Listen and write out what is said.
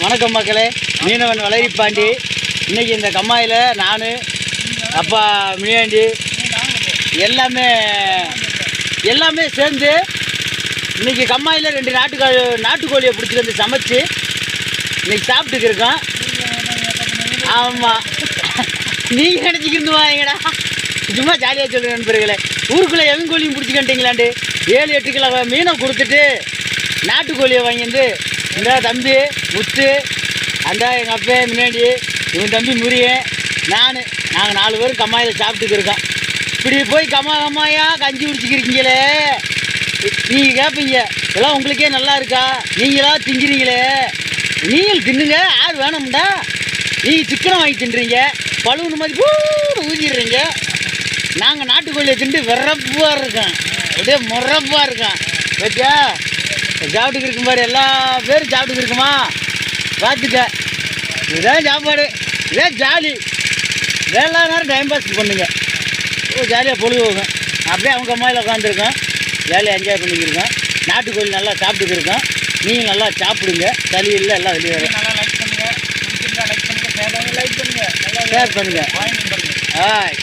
வணக்கம் மக்களே, மீனவன் வளரிப்பாண்டி. இன்றைக்கி இந்த கம்மாயில் நான் அப்பா மினியாண்டி எல்லாமே சேர்ந்து இன்றைக்கி கம்மாயில் 2 நாட்டுக்கோழியை பிடிச்சிட்டு வந்து சமைச்சு இன்றைக்கி சாப்பிட்டுக்கு இருக்கோம். ஆமாம், நீங்கள் நினச்சிக்கிருந்து வாங்கடா, சும்மா ஜாலியாக சொல்கிறேன் நண்பர்களே. ஊருக்குள்ளே எவன் கோழியும் பிடிச்சிக்கிட்டீங்களாண்டு 7-8 கிலோ மீனை கொடுத்துட்டு நாட்டுக்கோழியை வாங்கிட்டு இந்த தம்பி முத்து, அந்த எங்கள் அப்பா முன்னாடி இவன் தம்பி முரியன், நாங்கள் 4 பேரும் கம்மாயில் சாப்பிட்டுக்கு இருக்கோம். இப்படி போய் கம்மாயாக கஞ்சி குடிச்சிக்கிறீங்களே, நீங்கள் கேட்பீங்க எல்லாம் உங்களுக்கே நல்லா இருக்கா, நீங்களா திங்கிறீங்களே. நீங்கள் தின்னுங்க, யார் வேணும்டா. நீங்கள் சிக்கனை வாங்கி தின்றீங்க, பழுவுன்னு மாதிரி ஊதிடுறீங்க. நாங்கள் நாட்டுக்கோழியை திண்டு விறப்பாக இருக்கோம், அப்படியே முறப்பாக இருக்கோம். பத்தியா சாப்பிட்டுக்கு இருக்கும் பாரு, எல்லா பேரும் சாப்பிட்டுக்கு இருக்குமா பார்த்துக்க. இதுதான் சாப்பாடு, இதே ஜாலி. வேலை நேரம் டைம் பாஸ் பண்ணுங்க, ஜாலியாக பொழுது போகும். அப்படியே அவங்க அம்மாயில் உட்காந்துருக்கோம், ஜாலியாக என்ஜாய் பண்ணிக்கிருக்கோம். நாட்டுக்கோழி நல்லா சாப்பிட்டுக்கு இருக்கோம். நீங்கள் நல்லா சாப்பிடுங்க, சளி இல்லை, எல்லாம் வெளியே வரும். நல்லா லைக் பண்ணுங்கள், லைக் பண்ணுங்கள், ஷேர் பண்ணுங்கள், ஷேர் பண்ணுங்கள்.